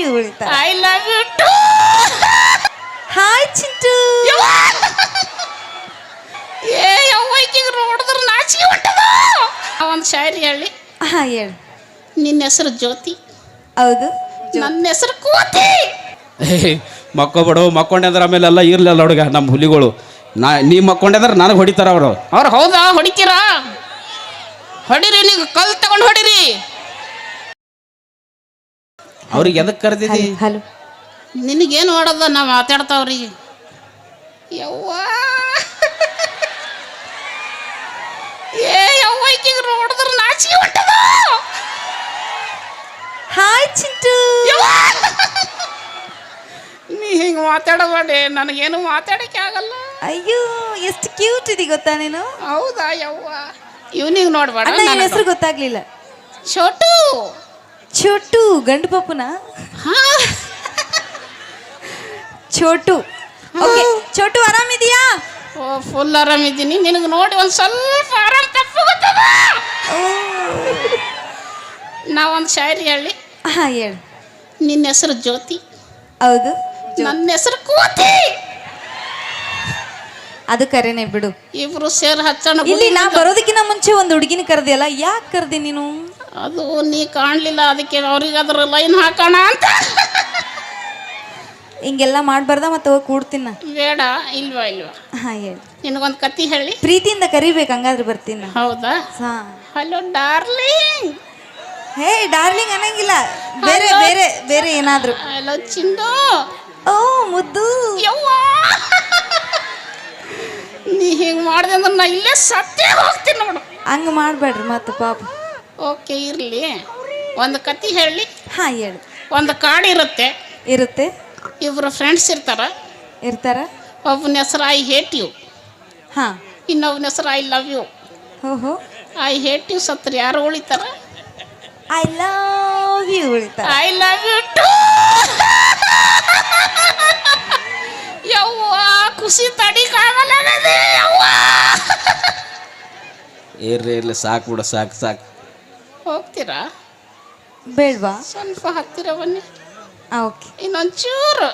You ಉಳಿತಾರ. I love you too. Hi Chintu. ಏ ಯವ್ವೈಕಿಗೆ ನೋಡಿದ್ರೆ ನಾಚಿಕೆ ಹೊಂಟದ. ಒಂದು ಶಾಯರಿ ಹೇಳಿ. ಹಾ ಹೇಳು. ನಿನ್ನ ಹೆಸರು ಜ್ಯೋತಿ, ಹೌದು. ನನ್ನ ಹೆಸರು ಕೋತಿ. ಮಕ್ಕೋಬಿಡು, ಮಕ್ಕೊಂಡೆ ಅಂದ್ರೆ ಆಮೇಲೆ ಎಲ್ಲ ಇರ್ಲಿಲ್ಲ ಹುಡುಗ ನಮ್ಮ ಹುಲಿಗಳು. ನೀ ಮಕ್ಕೊಂಡೆ ಅಂದ್ರೆ ನನಗೆ ಹೊಡಿತಾರ ಅವರು. ಹೌದಾ? ಹೊಡಿತೀರಾ? ಹೊಡಿರಿ, ನೀವು ಕಲ್ ತಗೊಂಡು ಹೊಡಿರಿ. ಅವ್ರಿಗೆ ಎದಕ್ಕೆ ಕರೆದಿದ್ದಿ? ಹಲೋ, ನಿನಗೇನು ಮಾಡೋದ? ನಾ ಮಾತಾಡ್ತಾವ್ರಿಗೆ. ಯವ್ವ ಏ ಯವ್ವೈಕಿಗೆ ನೋಡಿದ್ರೆ ನಾಚಿಕೆ ಹೊಂಟದ. ಹಾಯ್ ಚಿಂಟು. ನೀ ಹಿಂಗೆ ಮಾತಾಡಬೇಡಿ, ನನಗೇನು ಮಾತಾಡಕ್ಕೆ ಆಗಲ್ಲ. ಅಯ್ಯೋ ಎಷ್ಟು ಕ್ಯೂಟ್ ಇದೆ ಗೊತ್ತಾ ನೀನು. ಹೌದಾ? ಯವ್ವ ಇವನಿಗೆ ನೋಡ್ಬೇಡ. ನನ್ನ ಹೆಸರು ಗೊತ್ತಾಗ್ಲಿಲ್ಲ. ಚೋಟು. ಚೋಟು ಗಂಡು ಪಾಪುನ? ಚೋಟು. ಓಕೆ ಚೋಟು, ಆರಾಮಿದೀಯಾ? ಓ ಫುಲ್ ಆರಾಮಿದ್ದೀನಿ. ನಿನಗೆ ನೋಡಿ ಒಂದು ಸ್ವಲ್ಪ ಆರಾಮ್ ತಪ್ಪುಗುತ್ತದ. ನಾ ಒಂದು ಶಾಯರಿ ಹೇಳಿ. ಹಾ ಹೇಳು. ನಿನ್ನ ಹೆಸರು ಜ್ಯೋತಿ, ಹೌದು. ನನ್ನ ಹೆಸರು ಕೋತಿ. ಅದು ಕರೆನೆ ಬಿಡು. ಇಬ್ರು ಸೇರ್ ಹಚ್ಚೋಣ. ಇಲ್ಲಿ ನಾ ಬರೋದಕ್ಕಿಂತ ಮುಂಚೆ ಒಂದು ಹುಡುಗಿನ ಕರೆದಿಯಲ್ಲ, ಯಾಕೆ ಕರೆದಿ ನೀನು? ಅದು ನೀ ಕಾಣಲಿಲ್ಲ, ಅದಕ್ಕೆ ಅವ್ರಿಗೆ ಅದ್ರ ಲೈನ್ ಹಾಕೋಣ ಅಂತ. ಹಿಂಗೆಲ್ಲ ಮಾಡಬಾರ್ದ, ಮತ್ತೆ ಹೋಗಿ ಕೂಡ್ತೀನ. ಬೇಡ. ಇಲ್ವಾ? ಹಾ ಹೇಳು. ನಿನಗೊಂದು ಕತಿ ಹೇಳಿ. ಪ್ರೀತಿಯಿಂದ ಕರಿಬೇಕು, ಹಂಗಾದ್ರೆ ಬರ್ತೀನಿ. ಹೌದಾ? ಹಾ. Hello darling. ಹೇ ಡಾರ್ಲಿಂಗ್ ಅನ್ನಂಗಿಲ್ಲ, ಬೇರೆ ಬೇರೆ ಬೇರೆ ಏನಾದ್ರು. ಹಲೋ ಚಿಂದು. ಓ ಮುದ್ದು. ಯವ್ವ ನೀ ಹಿಂಗೆ ಮಾಡಿದೆ ಅಂದ್ರೆ ನಾ ಇಲ್ಲೇ ಸತ್ತೇ ಹೋಗ್ತೀನಿ ನೋಡು. ಹಂಗೆ ಮಾಡಬೇಡ್ರಿ ಮತ್ತೆ ಪಾಪ. ಓಕೆ ಇರಲಿ. ಒಂದು ಕತಿ ಹೇಳಿ. ಹಾ ಹೇಳು. ಒಂದು ಕಾಡು ಇರುತ್ತೆ. ಇರುತ್ತೆ. ಇಬ್ಬರು ಫ್ರೆಂಡ್ಸ್ ಇರ್ತಾರ. ಒಬ್ಬನ ಹೆಸರು ಐ ಹೇಟ್ ಯು, ಹಾ. ಇನ್ನೊಬ್ಬನ ಹೆಸರು ಐ ಲವ್ ಯು. ಓಹೋ. ಐ ಹೇಟ್ ಯು ಸತ್ರ ಯಾರು ಉಳಿತಾರ? ಐ ಲವ್ ಯು ಉಳಿತಾರ. I love you too. ಯವ್ವ ಖುಷಿ ತಡಿಕಾಗಲ್ಲದೆ. ಯವ್ವ ಇರ್ಲಿ ಸಾಕು ಬಿಡು, ಸಾಕು. ಹೋಗ್ತೀರಾ? ಬೇಡ್ವಾ? ಸ್ವಲ್ಪ ಹತ್ತಿರ ಬನ್ನಿ. ಓಕೆ. ಇನ್ನೊಂಚೂರು.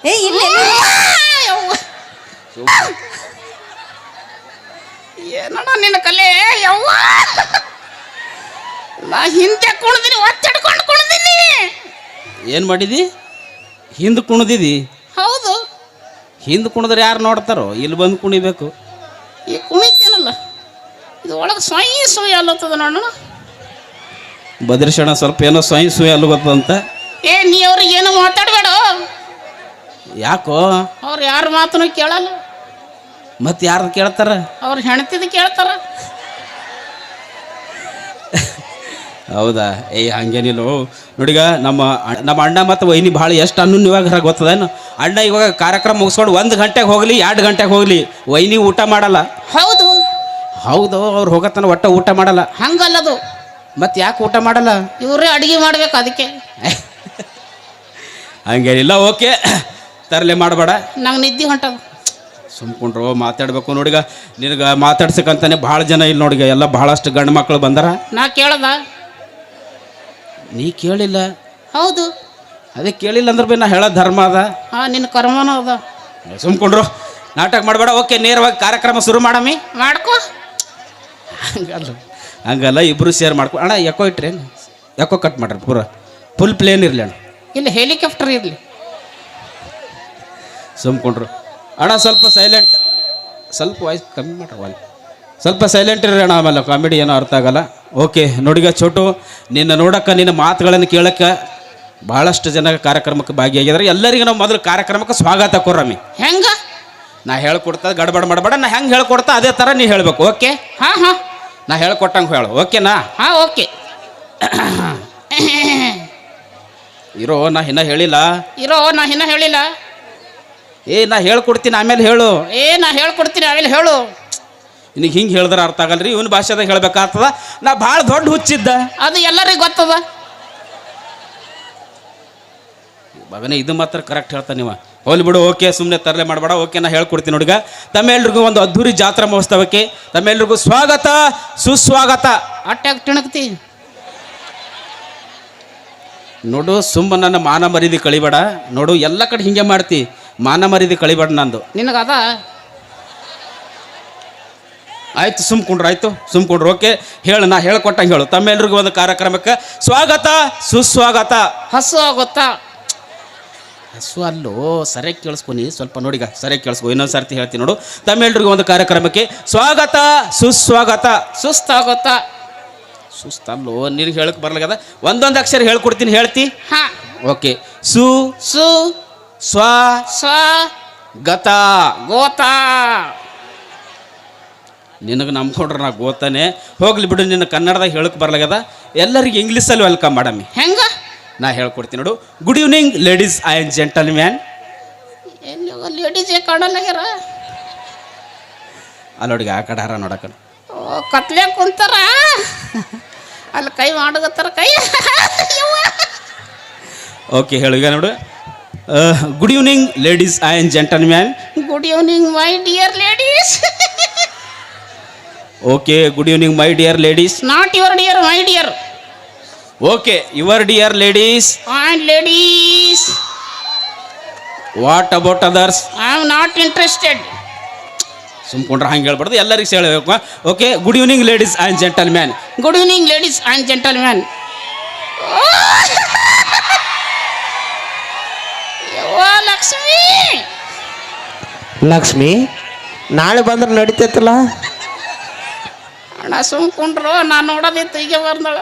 ಏ ಇಲ್ಲ. ಏನಣ್ಣ ನಿನ್ನ ಕಲೆ? ಯವ್ವ ನಾ ಹಿಂದೆ ಕುಣಿದೀನಿ, ಒತ್ತಡ್ಕೊಂಡು ಕುಣಿದೀನಿ. ಏನು ಮಾಡಿದಿ? ಹಿಂದೆ ಕುಣಿದಿದಿ? ಹೌದು. ಹಿಂದೆ ಕುಣಿದ್ರೆ ಯಾರು ನೋಡ್ತಾರೋ? ಇಲ್ಲಿ ಬಂದು ಕುಣಿಬೇಕು. ಈ ಕುಣಿತೇನಲ್ಲ, ಇದು ಒಳಗೆ ಸ್ವಯ್ ಅಲ್ಲತ್ತದ ನೋಡೋಣ. ಬದ್ರಿಸೋಣ ಸ್ವಲ್ಪ ಏನೋ ಸ್ವಯಂ ಅಲ್ಲಿ ಗೊತ್ತಂತ. ಏ ನೀ ಅವ್ರಿಗೆ ಏನು ಮಾತಾಡಬೇಡ. ಯಾಕೋ? ಅವ್ರು ಯಾರ ಮಾತನ್ನು ಕೇಳಲ್ಲ. ಮತ್ತೆ ಯಾರು ಕೇಳ್ತಾರ? ಅವ್ರು ಹೆಣ್ತಿದ್ ಕೇಳ್ತಾರ. ಹೌದಾ? ಹಂಗೇನಿಲ್ಲ ನೋಡಿಗ. ನಮ್ಮ ಅಣ್ಣ ಮತ್ತು ವೈನಿ ಭಾಳ ಎಷ್ಟು ಅನ್ನೂ ಇವಾಗ ಗೊತ್ತದೇನು? ಅಣ್ಣ ಇವಾಗ ಕಾರ್ಯಕ್ರಮ ಮುಗಿಸ್ಕೊಂಡು 1 ಗಂಟೆಗೆ ಹೋಗಲಿ 2 ಗಂಟೆಗೆ ಹೋಗಲಿ ವೈನಿ ಊಟ ಮಾಡಲ್ಲ. ಹೌದು. ಅವ್ರು ಹೋಗತ್ತನ ಒಟ್ಟ ಊಟ ಮಾಡಲ್ಲ. ಹಂಗಲ್ಲದು. ಮತ್ತೆ ಯಾಕೆ ಊಟ ಮಾಡಲ್ಲ? ಇವರೇ ಅಡುಗೆ ಮಾಡ್ಬೇಕು ಅದಕ್ಕೆ. ಹಂಗೇನಿಲ್ಲ. ಓಕೆ ತರಲೆ ಮಾಡಬೇಡ. ನಂಗೆ ನಿದ್ದೆ ಹೊಂಟದ. ಸುಮ್ಕೊಂಡ್ರು ಮಾತಾಡ್ಬೇಕು ನೋಡಿಗ. ನಿನಗೆ ಮಾತಾಡ್ಸಕ್ಕಂತಾನೆ ಭಾಳ ಜನ ಇಲ್ಲಿ ನೋಡಿಗ, ಎಲ್ಲ ಭಾಳಷ್ಟು ಗಂಡು ಮಕ್ಕಳು ಬಂದಾರ. ನಾ ಕೇಳದ? ನೀ ಕೇಳಿಲ್ಲ? ಹೌದು. ಅದೇ ಕೇಳಿಲ್ಲ ಅಂದ್ರೆ ನಾ ಹೇಳೋ ಧರ್ಮ ಅದ. ನಿನ್ನ ಕರ್ಮನೂ ಅದ. ಸುಮ್ಕೊಂಡ್ರು ನಾಟಕ ಮಾಡಬೇಡ. ಓಕೆ ನೇರವಾಗಿ ಕಾರ್ಯಕ್ರಮ ಶುರು ಮಾಡಮ್ಮಿ. ಮಾಡ್ಕೊ. ಹಂಗಲ್ಲ ಇಬ್ರು ಶೇರ್ ಮಾಡ್ಕೊ. ಅಣ್ಣ ಯಾಕೋ ಇಟ್ರೇನು? ಯಾಕೋ ಕಟ್ ಮಾಡ್ರಿ, ಪೂರ ಫುಲ್ ಪ್ಲೇನ್ ಇರಲಿ ಅಣ್ಣ. ಇಲ್ಲಿ ಹೆಲಿಕಾಪ್ಟರ್ ಇರಲಿ. ಸುಮ್ಕೊಂಡ್ರು ಅಣ್ಣ. ಸ್ವಲ್ಪ ಸೈಲೆಂಟ್, ಸ್ವಲ್ಪ ವಾಯ್ಸ್ ಕಮ್ಮಿ ಮಾಡ್ರಿ. ಅಲ್ಲಿ ಸ್ವಲ್ಪ ಸೈಲೆಂಟ್ ಇರ್ರಿ ಅಣ್ಣ, ಆಮೇಲೆ ಕಾಮಿಡಿ ಏನೋ ಅರ್ಥ ಆಗಲ್ಲ. ಓಕೆ ನೋಡಿಗ ಚೋಟು, ನಿನ್ನ ನೋಡಕ್ಕೆ ನಿನ್ನ ಮಾತುಗಳನ್ನು ಕೇಳಕ್ಕೆ ಭಾಳಷ್ಟು ಜನ ಕಾರ್ಯಕ್ರಮಕ್ಕೆ ಭಾಗಿಯಾಗಿದ್ದಾರೆ. ಎಲ್ಲರಿಗೂ ನಾವು ಮೊದಲು ಕಾರ್ಯಕ್ರಮಕ್ಕೆ ಸ್ವಾಗತ ಕೊರಮ್ಮಿ. ಹೆಂಗ? ನಾ ಹೇಳ್ಕೊಡ್ತಾ ಗಡ್ಬಡ ಮಾಡಬೇಡ. ನಾ ಹೆಂಗೆ ಹೇಳ್ಕೊಡ್ತಾ ಅದೇ ಥರ ನೀ ಹೇಳಬೇಕು. ಓಕೆ? ಹಾಂ. ನಾ ಹೇಳ್ಕೊಟ್ಟಂಗೆ ಹೇಳು. ಓಕೆನಾ? ಹಾಂ ಓಕೆ. ನಾ ಇನ್ನೂ ಹೇಳಿಲ್ಲ. ನಾ ಇನ್ನೂ ಹೇಳಿಲ್ಲ. ನಾ ಹೇಳ್ಕೊಡ್ತೀನಿ ಆಮೇಲೆ ಹೇಳು. ನಾ ಹೇಳ್ಕೊಡ್ತೀನಿ ಆಮೇಲೆ ಹೇಳು. ನಿನಗೆ ಹಿಂಗೆ ಹೇಳಿದ್ರೆ ಅರ್ಥ ಆಗಲ್ರಿ. ಇವನ್ ಭಾಷೆದಾಗ ಹೇಳ್ಬೇಕಾಗ್ತದ. ನಾ ಭಾಳ ದೊಡ್ಡ ಹುಚ್ಚಿದ್ದ, ಅದು ಎಲ್ಲರಿಗೂ ಗೊತ್ತದ. ಮಗನೇ ಇದು ಮಾತ್ರ ಕರೆಕ್ಟ್ ಹೇಳ್ತಾನೆ ನೀವು. ಹೋಲಿ ಬಿಡು. ಓಕೆ ಸುಮ್ಮನೆ ತರಲೆ ಮಾಡಬೇಡ. ಓಕೆ ನಾ ಹೇಳ್ಕೊಡ್ತೀನಿ ನೋಡಿಗ. ತಮ್ಮೆಲ್ರಿಗೂ ಒಂದು ಅದ್ಧೂರಿ ಜಾತ್ರಾ ಮಹೋತ್ಸವಕ್ಕೆ ತಮ್ಮೆಲ್ರಿಗೂ ಸ್ವಾಗತ, ಸುಸ್ವಾಗತ. ಅಟ್ಟಾಗ ತಿಣಕ್ತಿ. ನೋಡು ಸುಮ್ಮ ನನ್ನ ಮಾನ ಮರ್ಯಾದೆ ಕಳಿಬೇಡ. ನೋಡು ಎಲ್ಲ ಕಡೆ ಹಿಂಗೆ ಮಾಡ್ತಿ, ಮಾನ ಮರ್ಯಾದೆ ಕಳಿಬೇಡ ನಂದು. ನಿನಗದ ಆಯ್ತು ಸುಮ್ಕೊಂಡ್ರು, ಆಯ್ತು ಸುಮ್ಕೊಂಡ್ರು. ಓಕೆ ಹೇಳು, ನಾ ಹೇಳ್ಕೊಟ್ಟಂಗೆ ಹೇಳು. ತಮ್ಮೆಲ್ರಿಗೂ ಒಂದು ಕಾರ್ಯಕ್ರಮಕ್ಕೆ ಸ್ವಾಗತ ಸುಸ್ವಾಗತ. ಹಸು ಆಗುತ್ತಾ? ಹಸು ಅಲ್ಲೋ, ಸರಿಯಾಗಿ ಕೇಳಿಸ್ಕೊನಿ ಸ್ವಲ್ಪ. ನೋಡಿಗ ಸರಿಯಾಗಿ ಕೇಳಿಸ್ಕೊ, ಇನ್ನೊಂದು ಸರ್ತಿ ಹೇಳ್ತೀನಿ ನೋಡು. ತಮ್ಮೆಲ್ರಿಗೂ ಒಂದು ಕಾರ್ಯಕ್ರಮಕ್ಕೆ ಸ್ವಾಗತ ಸುಸ್ವಾಗತ. ಸುಸ್ತಾಗುತ್ತಾ? ಸುಸ್ತಲ್ಲೋ, ನಿನಗೆ ಹೇಳಕ್ ಬರ್ಲಾಗದ. ಒಂದೊಂದು ಅಕ್ಷರ ಹೇಳ್ಕೊಡ್ತೀನಿ, ಹೇಳ್ತಿ? ಹಾ. ಓಕೆ. ಸು ಸು ಸ್ವ ಸ್ವ ಗತ. ಗೋತಾ. ನಿನಗೆ ನಂಬ್ಕೊಂಡ್ರೆ ನಾ ಗೋತಾನೆ. ಹೋಗ್ಲಿ ಬಿಡು, ನಿನ್ನ ಕನ್ನಡದಾಗ ಹೇಳಕ್ ಬರ್ಲಾಗದ. ಎಲ್ಲರಿಗೆ ಇಂಗ್ಲೀಷಲ್ಲಿ ವೆಲ್ಕಮ್ ಮಾಡಮ್ಮಿ. ಹೆಂಗ? ನಾ ಹೇಳ್ಕೊಡ್ತೀನಿ ನೋಡು. Good evening ladies and gentleman. ಎಲ್ಲಿ ಲೇಡೀಸೇ ಕಾಣಲಾಗ್ಯಾರ. ಅಲ್ಲಿ ನೋಡಿಗೆ ಆ ಕಡೆ ಹಾರ ನೋಡಕ. ಓ, ಕತ್ಲೆ ಕುಂತಾರ ಅಲ್ಲಿ ಕೈ ಮಾಡಗತ್ತಾರ ಕೈ. ಓಕೆ ಹೇಳು ಈಗ ನೋಡು. Good evening ladies and gentleman. Good evening my dear ladies. Okay, good evening my dear ladies. Not your dear, my dear. Okay, your dear ladies. And ladies. What about others? I am not interested. ಸುಮ್ಕೊಂಡ್ರೆ ಹಂಗೆ ಹೇಳ್ಬಾರ್ದು, ಎಲ್ಲರಿಗೂ ಹೇಳಬೇಕು. Okay, good evening ladies and gentleman. Good evening ladies and gentleman. Lakshmi, Lakshmi ನಾಳೆ ಬಂದ್ರೆ ನಡಿತೈತಲ್ಲ. ಅಣ್ಣ ಸುಮ್ಕೊಂಡ್ರು, ನಾನು ನೋಡೋದಿತ್ತು ಈಗ ಬಂದಳ.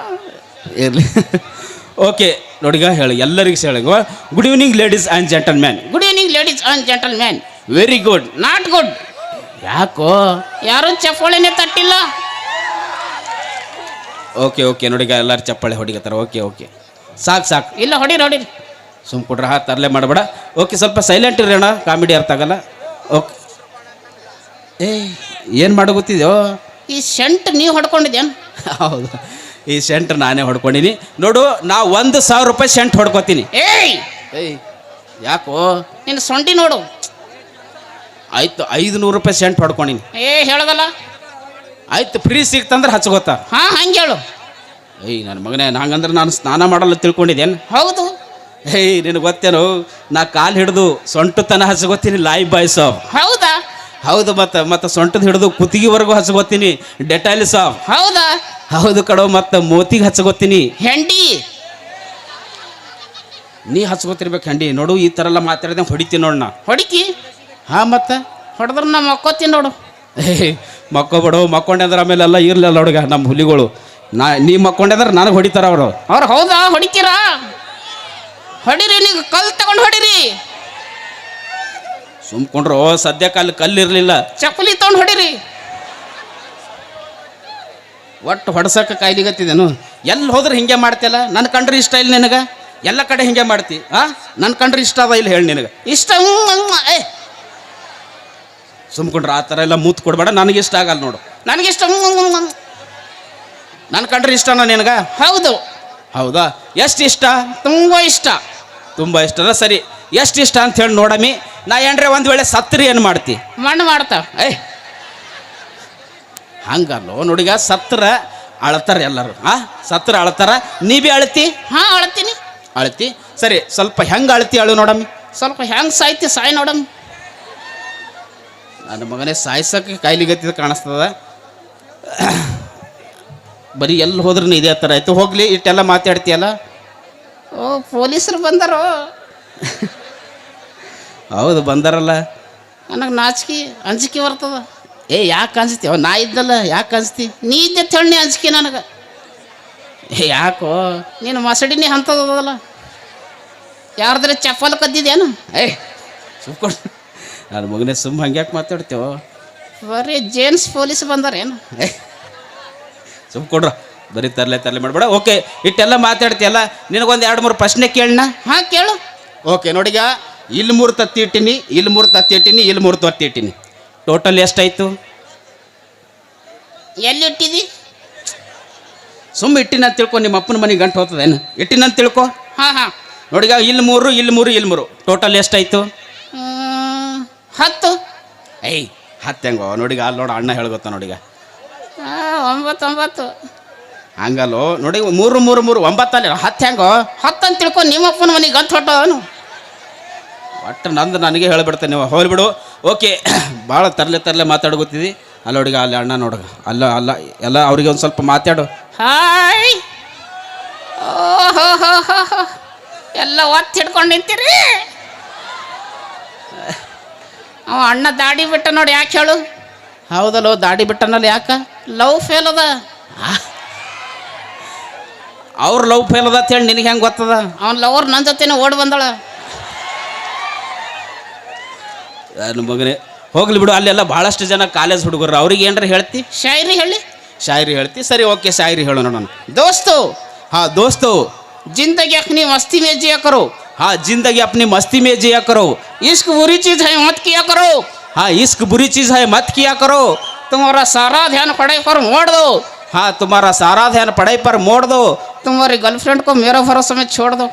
ಇರಲಿ. ಓಕೆ ನೋಡಿಗ ಹೇಳಿ, ಎಲ್ಲರಿಗೂ ಹೇಳಿ. Good evening ladies and gentleman. Good evening ladies and gentleman. Very good. Not good. ಯಾಕೋ? ಯಾರು ಚಪ್ಪಾಳೆನೇ ತಟ್ಟಿಲ್ಲ. ಓಕೆ ಓಕೆ ನೋಡಿಗ ಎಲ್ಲರೂ ಚಪ್ಪಾಳೆ ಹೊಡಿಗತ್ತಾರ. ಓಕೆ ಓಕೆ ಸಾಕು ಸಾಕು. ಇಲ್ಲ, ಹೊಡೀರಿ ಹೊಡೀರಿ. ಸುಮ್ಕೊಡ್ರ, ತರಲೆ ಮಾಡಬೇಡ. ಓಕೆ, ಸ್ವಲ್ಪ ಸೈಲೆಂಟ್ ಇರಿ ಅಣ್ಣ, ಕಾಮಿಡಿ ಅರ್ಥ ಆಗಲ್ಲ. ಓಕೆ. ಏನು ಮಾಡೋಗುತ್ತಿದ್ಯೋ? ಈ ಸೆಂಟ್ ನೀವು ಹೊಡ್ಕೊಂಡಿದ್ದೇನು? ಹೌದು, ಈ ಸೆಂಟ್ ನಾನೇ ಹೊಡ್ಕೊಂಡಿನಿ ನೋಡು. ನಾ 1,000 ರೂಪಾಯಿ ಸೆಂಟ್ ಹೊಡ್ಕೊತೀನಿ. ಏಯ್ ಯಾಕೋ? ನಿನ್ನ ಸೊಂಟಿ ನೋಡು. ಆಯ್ತು, 500 ರೂಪಾಯಿ ಸೆಂಟ್ ಹೊಡ್ಕೊಂಡಿನಿ. ಹೇಳದಲ್ಲ. ಆಯ್ತು, ಫ್ರೀ ಸಿಕ್ತಂದ್ರೆ ಹಚ್ಕೋತ. ಹಾ, ಹಂಗೆ ಹೇಳು. ನನ್ನ ಮಗನೇ, ನಂಗಂದ್ರೆ ನಾನು ಸ್ನಾನ ಮಾಡಲ್ಲ ತಿಳ್ಕೊಂಡಿದ್ದೇನು? ಹೌದು. ನಿನಗೆ ಗೊತ್ತೇನು, ನಾ ಕಾಲು ಹಿಡಿದು ಸೊಂಟು ತನ ಹಚ್ಕೋತೀನಿ ಲೈಫ್ ಬಾಯ್ ಸಾಬ್. ಹೌದಾ? ಹೌದು. ಮತ್ತೆ ಸೊಂಟದ ಹಿಡಿದು ಕುತ್ತಿಗೆವರೆಗೂ ಹಚ್ಕೋತೀನಿ ಡೆಟಾಯಿಲ್ ಸಾಬ್. ಹೌದಾ? ಹೌದು ಕಡೋ. ಮತ್ತೆ ಮೋತಿಗೆ ಹಚ್ಕೋತೀನಿ ಹೆಂಡಿ. ನೀ ಹಚ್ಕೋತಿರ್ಬೇಕು ಹೆಂಡಿ. ನೋಡು, ಈ ಥರ ಎಲ್ಲ ಮಾತಾಡಿದಂಗೆ ಹೊಡಿತೀನಿ ನೋಡು ನಾ. ಹೊಡಿತಿ? ಹಾಂ, ಮತ್ತೆ ಹೊಡೆದ್ರೆ ನಾ ಮಕ್ಕೋತೀನಿ ನೋಡು. ಮಕ್ಕೋಬೇಡು. ಮಕ್ಕೊಂಡ್ರೆ ಆಮೇಲೆ ಎಲ್ಲ ಇರಲಿಲ್ಲ ಹುಡುಗ ನಮ್ಮ ಹುಲಿಗಳು. ನೀ ಮಕ್ಕೊಂಡ್ರೆ ನನಗೆ ಹೊಡಿತಾರ ಅವರು. ಅವ್ರು ಹೌದಾ? ಹೊಡಿತೀರಾ? ಹೊಡಿರಿ, ನೀವು ಕಲ್ಲು ತಗೊಂಡು ಹೊಡಿರಿ. ಸುಮ್ಕೊಂಡ್ರು, ಸದ್ಯಕ್ಕೆ ಅಲ್ಲಿ ಕಲ್ಲಿರಲಿಲ್ಲ. ಚಪ್ಪಲಿ ತಗೊಂಡು ಹೊಡಿರಿ. ಒಟ್ಟು ಹೊಡ್ಸಕ್ಕೆ ಕಾಯ್ಲಿಗತ್ತಿದೇನು? ಎಲ್ಲಿ ಹೋದ್ರೆ ಹಿಂಗೆ ಮಾಡ್ತಿಯಲ್ಲ. ನನ್ನ ಕಂಡ್ರೆ ಇಷ್ಟ ಇಲ್ಲ ನಿನಗೆ? ಎಲ್ಲ ಕಡೆ ಹಿಂಗೆ ಮಾಡ್ತಿ? ನನ್ನ ಕಂಡ್ರೆ ಇಷ್ಟ ಅದ ಇಲ್ಲ ಹೇಳಿ ನಿನಗೆ? ಇಷ್ಟ. ಸುಮ್ಕೊಂಡ್ರೆ ಆ ಥರ ಎಲ್ಲ ಮೂತ್ ಕೊಡ್ಬೇಡ. ನನಗೆ ಇಷ್ಟ ಆಗಲ್ಲ ನೋಡು. ನನಗಿಷ್ಟ. ನನ್ನ ಕಂಡ್ರೆ ಇಷ್ಟನಾ ನಿನಗೆ? ಹೌದು. ಹೌದಾ? ಎಷ್ಟು ಇಷ್ಟ? ತುಂಬ ಇಷ್ಟ. ತುಂಬ ಇಷ್ಟದ. ಸರಿ, ಎಷ್ಟು ಇಷ್ಟ ಅಂತ ಹೇಳಿ ನೋಡಮ್ಮಿ. ನಾ ಏನ್ರೆ ಒಂದು ವೇಳೆ ಸತ್ರಿ ಏನು ಮಾಡ್ತಿ? ಮಣ್ಣು ಮಾಡ್ತಾವ. ಹಂಗಲ್ಲೋ ನೋಡಿಗ, ಸತ್ರ ಅಳ್ತಾರ ಎಲ್ಲರೂ. ಸತ್ರ ಅಳ್ತಾರ, ನೀ ಬಿ ಅಳ್ತಿ? ಹಾ, ಅಳ್ತೀನಿ. ಅಳ್ತಿ? ಸರಿ, ಸ್ವಲ್ಪ ಹೆಂಗೆ ಅಳ್ತಿ ಅಳು ನೋಡಮ್ಮಿ. ಸ್ವಲ್ಪ ಹೆಂಗೆ ಸಾಯ್ತಿ ಸಾಯ್ ನೋಡಮ್. ನನ್ನ ಮಗನೇ, ಸಾಯ್ಸಕ್ಕೆ ಕಾಯ್ಲಿಗತ್ತಿದ ಕಾಣಿಸ್ತದ. ಬರೀ ಎಲ್ಲಿ ಹೋದ್ರೂ ಇದೇ ಥರ ಆಯ್ತು. ಹೋಗ್ಲಿ, ಇಟ್ಟೆಲ್ಲ ಮಾತಾಡ್ತೀಯಲ್ಲ. ಓ, ಪೊಲೀಸರು ಬಂದರು. ಹೌದು, ಬಂದಾರಲ್ಲ. ನನಗೆ ನಾಚಿಕೆ ಅಂಜಿಕೆ ಬರ್ತದ. ಯಾಕೆ ಅನ್ಸ್ತೀವ? ನಾ ಇದ್ದಲ್ಲ, ಯಾಕೆ ಅನ್ಸ್ತಿ? ನೀ ಇದ್ದೆ ತಣ್ಣಿ ಅಂಜಿಕೆ ನನಗೆ. ಯಾಕೋ? ನೀನು ಮಸಡಿನೇ ಅಂತದಲ್ಲ. ಯಾರ್ದ್ರೆ ಚಪ್ಪಲ್ ಕದ್ದಿದೇನು? ಸುಮ್ಕೊಂಡು ನನ್ನ ಮಗನೇ, ಸುಮ್ಮ ಹಂಗೆ ಯಾಕೆ ಮಾತಾಡ್ತೇವೋ? ಬರೀ ಜೇನ್ಸ್ ಪೊಲೀಸ್ ಬಂದಾರೇನು? ಸುಮ್ಕೊಡ್ರ, ಬರೀ ತರಲೆ ಮಾಡಬೇಡ. ಓಕೆ, ಇಟ್ಟೆಲ್ಲ ಮಾತಾಡ್ತೀಯಲ್ಲ, ನಿನಗೊಂದು 2-3 ಪ್ರಶ್ನೆ ಕೇಳಣ? ಹಾಂ, ಕೇಳು. ಓಕೆ ನೋಡಿಗ, ಇಲ್ಲಿ 3 ತತ್ತಿ ಇಟ್ಟಿನಿ, ಇಲ್ಲಿ 3 ತತ್ತಿ ಇಟ್ಟಿನಿ, ಇಲ್ಲಿ 3 ತತ್ತಿ ಇಟ್ಟಿನಿ. ಟೋಟಲ್ ಎಷ್ಟಾಯ್ತು? ಎಲ್ಲಿ ಇಟ್ಟಿದಿ? ಸುಮ್ಮ ಇಟ್ಟಿನ ಅಂತ ತಿಳ್ಕೊ. ನಿಮ್ಮ ಅಪ್ಪನ ಮನೆಗೆ ಗಂಟು ಹೋಗ್ತದೇನು? ಇಟ್ಟಿನ ಅಂತ ತಿಳ್ಕೊ. ಹಾಂ ಹಾಂ. ನೋಡಿಗ, ಇಲ್ಲಿ 3, ಇಲ್ಲಿ 3, ಇಲ್ಲಿ 3. ಟೋಟಲ್ ಎಷ್ಟಾಯ್ತು? 10. 10 ಹೆಂಗೋ? ನೋಡಿಗ, ಅಲ್ಲಿ ನೋಡ, ಅಣ್ಣ ಹೇಳ್ಗೊತ್ತ ನೋಡಿಗ. 9. ಹಂಗಲ್ಲೋ ನೋಡಿ, ಮೂರು ಮೂರು ಮೂರು 9 ಅಲ್ಲಿ 10 ಹೆಂಗೋ? 10 ಅಂತ ತಿಳ್ಕೊ, ನಿಮ್ಮಪ್ಪನ ಮನೆಗೆ ಗಂತ ಹೊಟ್ಟವನು. ಒಟ್ಟು ನಂದು ನನಗೆ ಹೇಳಿಬಿಡ್ತೇನೆ, ನೀವು ಹೋಗ್ಬಿಡು. ಓಕೆ, ಭಾಳ ತರಲೆ ಮಾತಾಡ್ಕೊತಿದ್ದಿ. ಅಲ್ಲ ಹುಡುಗ, ಅಲ್ಲಿ ಅಣ್ಣ ನೋಡುಗ, ಅಲ್ಲ ಅಲ್ಲ ಎಲ್ಲ ಅವ್ರಿಗೆ ಒಂದು ಸ್ವಲ್ಪ ಮಾತಾಡು. ಹಾಯ್, ಓಹೋ ಎಲ್ಲ ಒತ್ತು ಹಿಡ್ಕೊಂಡು ನಿಂತೀರಿ. ಅವ ಅಣ್ಣ ದಾಡಿ ಬಿಟ್ಟ ನೋಡಿ, ಯಾಕೆ ಹೇಳು? ಹೌದಲ್ಲೋ, ದಾಡಿ ಬಿಟ್ಟನಲ್ಲಿ ಯಾಕ? ಲವ್ ಫೇಲ್ ಅದ. ಅವ್ರ ಲವ್ ಫೇಲ್ ಅದ ಅಂತೇಳಿ ನಿನಗೆ ಹೆಂಗೆ ಗೊತ್ತದ? ಅವನ ಲವರ್ ನನ್ನ ಜೊತೆನೇ ಓಡಿ ಬಂದಳ. ನಮ್ಮ ಮಗನೇ ಹೋಗ್ಲಿ ಬಿಡು. ಅಲ್ಲೆಲ್ಲ ಭಾಳಷ್ಟು ಜನ ಕಾಲೇಜ್ ಹುಡುಗರು, ಅವ್ರಿಗೆ ಏನ್ರ ಹೇಳ್ತಿ? ಶಾಯರಿ ಹೇಳಿ. ಶಾಯರಿ ಹೇಳ್ತಿ? ಸರಿ, ಓಕೆ, ಶಾಯರಿ ಹೇಳೋಣ ನಾನು. ದೋಸ್ತು, हाँ दोस्तों, जिंदगी अपनी मस्ती में जिया करो. हाँ जिंदगी अपनी मस्ती में जिया करो. इश्क बुरी चीज है, मत किया करो. हाँ इश्क बुरी चीज है, मत किया करो. तुम्हारा सारा ध्यान पढ़ाई पर मोड़ दो. हाँ तुम्हारा सारा ध्यान पढ़ाई पर मोड़ दो. तुम्हारी गर्लफ्रेंड को मेरा भरोसा में छोड़ दो.